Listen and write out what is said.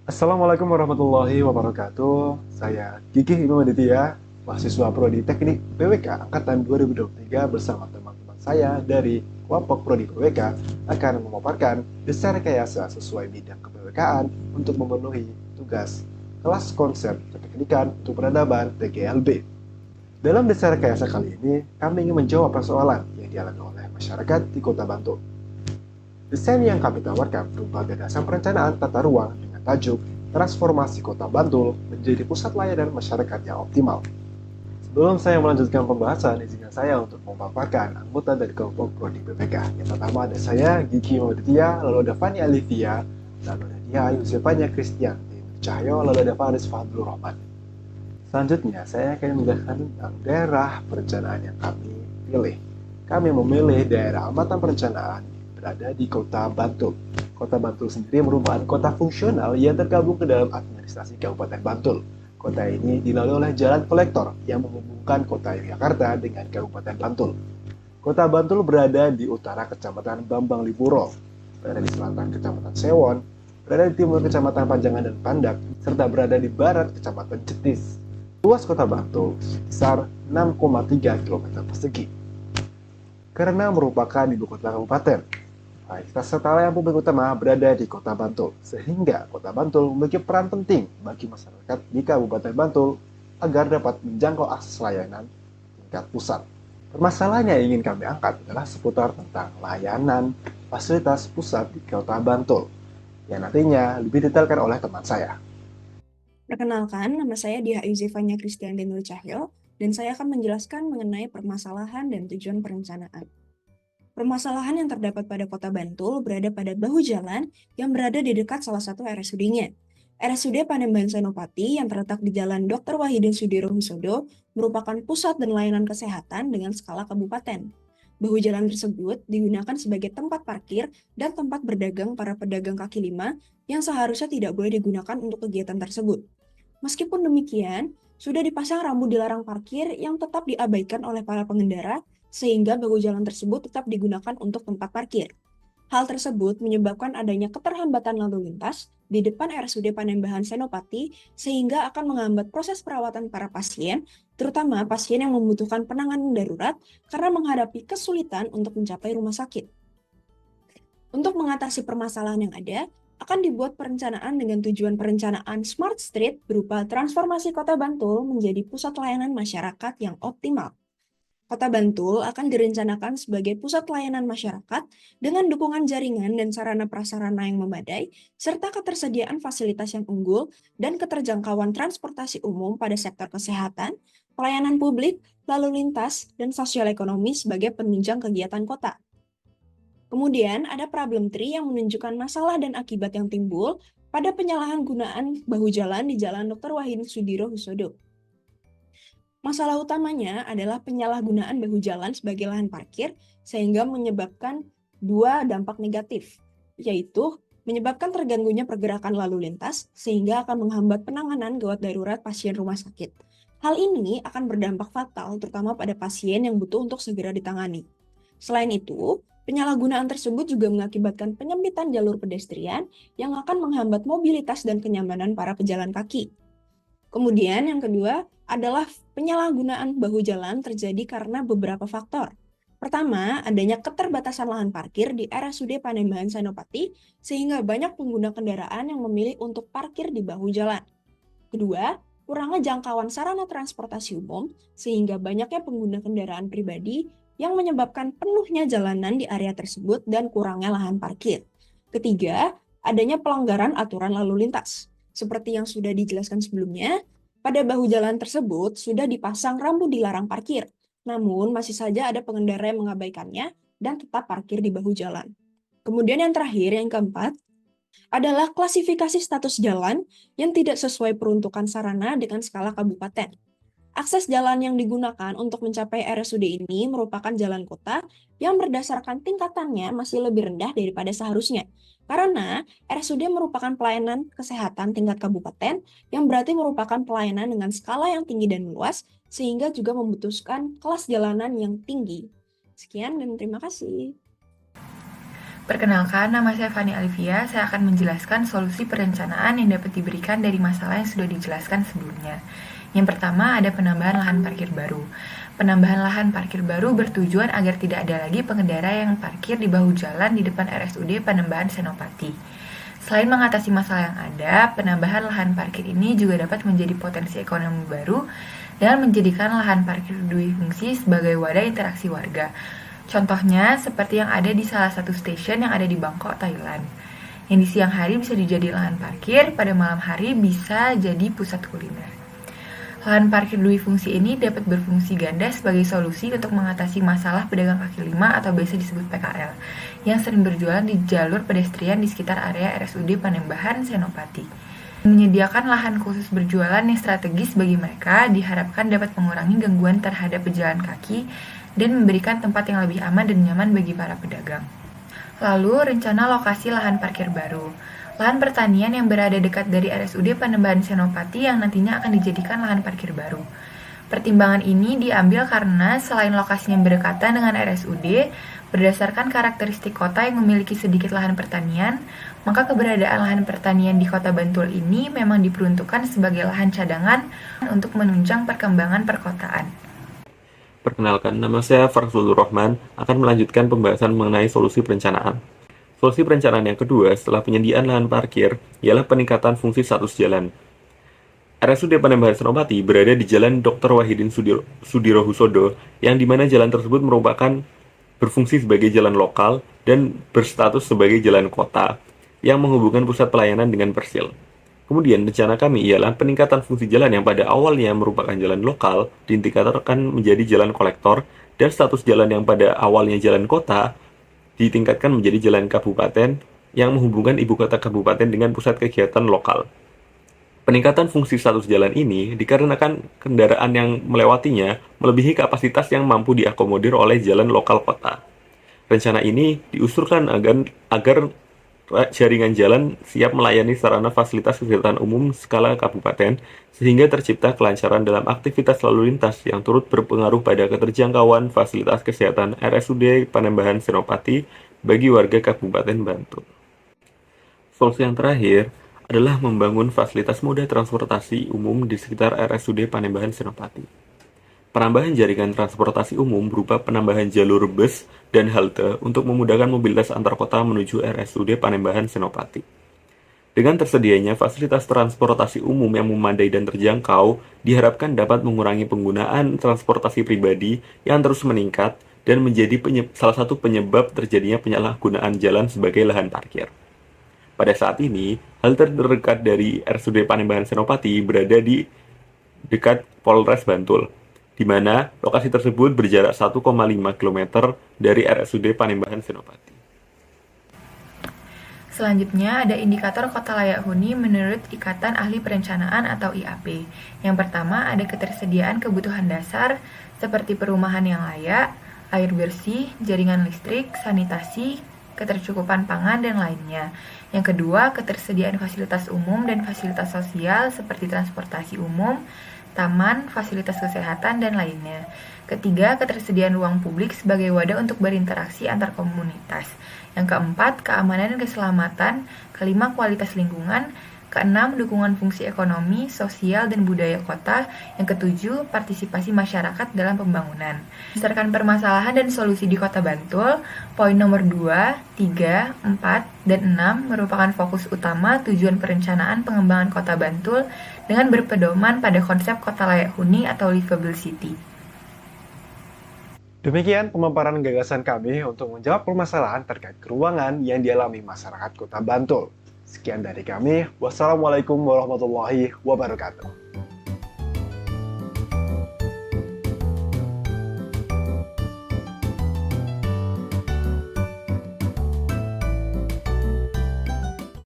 Assalamualaikum warahmatullahi wabarakatuh. Saya Gigi Imam Aditya, mahasiswa Prodi Teknik PWK Angkatan 2023 bersama teman-teman saya dari kelompok Prodi PWK akan memaparkan dasar rekayasa sesuai bidang kepwk untuk memenuhi tugas kelas konsep keteknikan untuk peradaban TGLB. Dalam dasar rekayasa kali ini, kami ingin menjawab persoalan yang dialami oleh masyarakat di Kota Bantul. Desain yang kami tawarkan berupa gagasan perencanaan tata ruang dengan tajuk Transformasi Kota Bantul menjadi pusat layanan masyarakat yang optimal. Sebelum saya melanjutkan pembahasan, izinkan saya untuk memaparkan anggota dari kelompok Prodi PPK. Yang pertama ada saya, Gigi Mauditya, lalu ada Fani Alivia, lalu ada Dia Yusefanya Christian, Cahyo, lalu ada Faris Fadlur Rahman. Selanjutnya, saya akan menjelaskan tentang daerah perencanaan yang kami pilih. Kami memilih daerah amatan perencanaan berada di Kota Bantul. Kota Bantul sendiri merupakan kota fungsional yang tergabung ke dalam administrasi Kabupaten Bantul. Kota ini dilalui oleh jalan kolektor yang menghubungkan kota Yogyakarta dengan Kabupaten Bantul. Kota Bantul berada di utara Kecamatan Bambang Lipuro, berada di selatan Kecamatan Sewon, berada di timur Kecamatan Panjangan dan Pandak, serta berada di barat Kecamatan Cetis. Luas Kota Bantul sebesar 6,3 km persegi. Karena merupakan ibu kota kabupaten, fasilitas serta layanan publik utama berada di Kota Bantul, sehingga Kota Bantul memiliki peran penting bagi masyarakat di Kabupaten Bantul agar dapat menjangkau akses layanan tingkat pusat. Permasalahan yang ingin kami angkat adalah seputar tentang layanan fasilitas pusat di Kota Bantul, yang nantinya lebih detailkan oleh teman saya. Perkenalkan, nama saya Dia Yusefanya Christian Denul Cahyo, dan saya akan menjelaskan mengenai permasalahan dan tujuan perencanaan. Permasalahan yang terdapat pada Kota Bantul berada pada bahu jalan yang berada di dekat salah satu RSUD-nya. RSUD Panembahan Senopati yang terletak di Jalan Dr. Wahidin Sudirohusodo merupakan pusat dan layanan kesehatan dengan skala kabupaten. Bahu jalan tersebut digunakan sebagai tempat parkir dan tempat berdagang para pedagang kaki lima yang seharusnya tidak boleh digunakan untuk kegiatan tersebut. Meskipun demikian, sudah dipasang rambu dilarang parkir yang tetap diabaikan oleh para pengendara sehingga bahu jalan tersebut tetap digunakan untuk tempat parkir. Hal tersebut menyebabkan adanya keterhambatan lalu lintas di depan RSUD Panembahan Senopati sehingga akan menghambat proses perawatan para pasien, terutama pasien yang membutuhkan penanganan darurat karena menghadapi kesulitan untuk mencapai rumah sakit. Untuk mengatasi permasalahan yang ada, akan dibuat perencanaan dengan tujuan perencanaan Smart Street berupa transformasi Kota Bantul menjadi pusat layanan masyarakat yang optimal. Kota Bantul akan direncanakan sebagai pusat layanan masyarakat dengan dukungan jaringan dan sarana prasarana yang memadai, serta ketersediaan fasilitas yang unggul dan keterjangkauan transportasi umum pada sektor kesehatan, pelayanan publik, lalu lintas, dan sosial ekonomi sebagai penunjang kegiatan kota. Kemudian ada problem tree yang menunjukkan masalah dan akibat yang timbul pada penyalahgunaan bahu jalan di Jalan Dr. Wahid Sudirohusodo. Masalah utamanya adalah penyalahgunaan bahu jalan sebagai lahan parkir sehingga menyebabkan dua dampak negatif, yaitu menyebabkan terganggunya pergerakan lalu lintas sehingga akan menghambat penanganan gawat darurat pasien rumah sakit. Hal ini akan berdampak fatal terutama pada pasien yang butuh untuk segera ditangani. Selain itu, penyalahgunaan tersebut juga mengakibatkan penyempitan jalur pedestrian yang akan menghambat mobilitas dan kenyamanan para pejalan kaki. Kemudian yang kedua adalah penyalahgunaan bahu jalan terjadi karena beberapa faktor. Pertama, adanya keterbatasan lahan parkir di RSUD Panembahan Senopati sehingga banyak pengguna kendaraan yang memilih untuk parkir di bahu jalan. Kedua, kurangnya jangkauan sarana transportasi umum sehingga banyaknya pengguna kendaraan pribadi yang menyebabkan penuhnya jalanan di area tersebut dan kurangnya lahan parkir. Ketiga, adanya pelanggaran aturan lalu lintas. Seperti yang sudah dijelaskan sebelumnya, pada bahu jalan tersebut sudah dipasang rambu dilarang parkir, namun masih saja ada pengendara yang mengabaikannya dan tetap parkir di bahu jalan. Kemudian yang terakhir, yang keempat, adalah klasifikasi status jalan yang tidak sesuai peruntukan sarana dengan skala kabupaten. Akses jalan yang digunakan untuk mencapai RSUD ini merupakan jalan kota yang berdasarkan tingkatannya masih lebih rendah daripada seharusnya. Karena RSUD merupakan pelayanan kesehatan tingkat kabupaten yang berarti merupakan pelayanan dengan skala yang tinggi dan luas sehingga juga membutuhkan kelas jalanan yang tinggi. Sekian dan terima kasih. Perkenalkan, nama saya Fani Alivia. Saya akan menjelaskan solusi perencanaan yang dapat diberikan dari masalah yang sudah dijelaskan sebelumnya. Yang pertama, ada penambahan lahan parkir baru. Penambahan lahan parkir baru bertujuan agar tidak ada lagi pengendara yang parkir di bahu jalan di depan RSUD Panembahan Senopati. Selain mengatasi masalah yang ada, penambahan lahan parkir ini juga dapat menjadi potensi ekonomi baru dan menjadikan lahan parkir duifungsi sebagai wadah interaksi warga. Contohnya seperti yang ada di salah satu stasiun yang ada di Bangkok, Thailand. Yang di siang hari bisa dijadikan lahan parkir, pada malam hari bisa jadi pusat kuliner. Lahan parkir duifungsi ini dapat berfungsi ganda sebagai solusi untuk mengatasi masalah pedagang kaki lima atau biasa disebut PKL yang sering berjualan di jalur pedestrian di sekitar area RSUD Panembahan Senopati. Menyediakan lahan khusus berjualan yang strategis bagi mereka diharapkan dapat mengurangi gangguan terhadap pejalan kaki dan memberikan tempat yang lebih aman dan nyaman bagi para pedagang. Lalu, rencana lokasi lahan parkir baru. Lahan pertanian yang berada dekat dari RSUD Panembahan Senopati yang nantinya akan dijadikan lahan parkir baru. Pertimbangan ini diambil karena selain lokasinya berdekatan dengan RSUD, berdasarkan karakteristik kota yang memiliki sedikit lahan pertanian, maka keberadaan lahan pertanian di Kota Bantul ini memang diperuntukkan sebagai lahan cadangan untuk menunjang perkembangan perkotaan. Perkenalkan, nama saya Farzul Rahman akan melanjutkan pembahasan mengenai solusi perencanaan. Solusi perencanaan yang kedua setelah penyediaan lahan parkir ialah peningkatan fungsi status jalan. RSUD Panembahan Senopati berada di Jalan Dr. Wahidin Sudirohusodo, yang dimana jalan tersebut merupakan berfungsi sebagai jalan lokal dan berstatus sebagai jalan kota yang menghubungkan pusat pelayanan dengan Persil. Kemudian rencana kami ialah peningkatan fungsi jalan yang pada awalnya merupakan jalan lokal ditingkatkan menjadi jalan kolektor, dan status jalan yang pada awalnya jalan kota ditingkatkan menjadi jalan kabupaten yang menghubungkan ibu kota kabupaten dengan pusat kegiatan lokal. Peningkatan fungsi status jalan ini dikarenakan kendaraan yang melewatinya melebihi kapasitas yang mampu diakomodir oleh jalan lokal kota. Rencana ini diusulkan agar jaringan jalan siap melayani sarana fasilitas kesehatan umum skala kabupaten, sehingga tercipta kelancaran dalam aktivitas lalu lintas yang turut berpengaruh pada keterjangkauan fasilitas kesehatan RSUD Panembahan Senopati bagi warga Kabupaten Bantul. Solusi yang terakhir adalah membangun fasilitas moda transportasi umum di sekitar RSUD Panembahan Senopati. Penambahan jaringan transportasi umum berupa penambahan jalur bus dan halte untuk memudahkan mobilitas antar kota menuju RSUD Panembahan Senopati. Dengan tersedianya fasilitas transportasi umum yang memadai dan terjangkau, diharapkan dapat mengurangi penggunaan transportasi pribadi yang terus meningkat dan menjadi salah satu penyebab terjadinya penyalahgunaan jalan sebagai lahan parkir. Pada saat ini, halte terdekat dari RSUD Panembahan Senopati berada di dekat Polres Bantul, di mana lokasi tersebut berjarak 1,5 km dari RSUD Panembahan Senopati. Selanjutnya ada indikator kota layak huni menurut Ikatan Ahli Perencanaan atau IAP. Yang pertama ada ketersediaan kebutuhan dasar seperti perumahan yang layak, air bersih, jaringan listrik, sanitasi, ketercukupan pangan, dan lainnya. Yang kedua, ketersediaan fasilitas umum dan fasilitas sosial seperti transportasi umum, taman, fasilitas kesehatan, dan lainnya. Ketiga, ketersediaan ruang publik sebagai wadah untuk berinteraksi antar komunitas. Yang keempat, keamanan dan keselamatan. Kelima, kualitas lingkungan. Keenam, dukungan fungsi ekonomi, sosial, dan budaya kota. Yang ketujuh, partisipasi masyarakat dalam pembangunan. Berdasarkan permasalahan dan solusi di Kota Bantul, poin nomor 2, 3, 4, dan 6 merupakan fokus utama tujuan perencanaan pengembangan Kota Bantul dengan berpedoman pada konsep kota layak huni atau livable city. Demikian pemaparan gagasan kami untuk menjawab permasalahan terkait keruangan yang dialami masyarakat Kota Bantul. Sekian dari kami. Wassalamualaikum warahmatullahi wabarakatuh.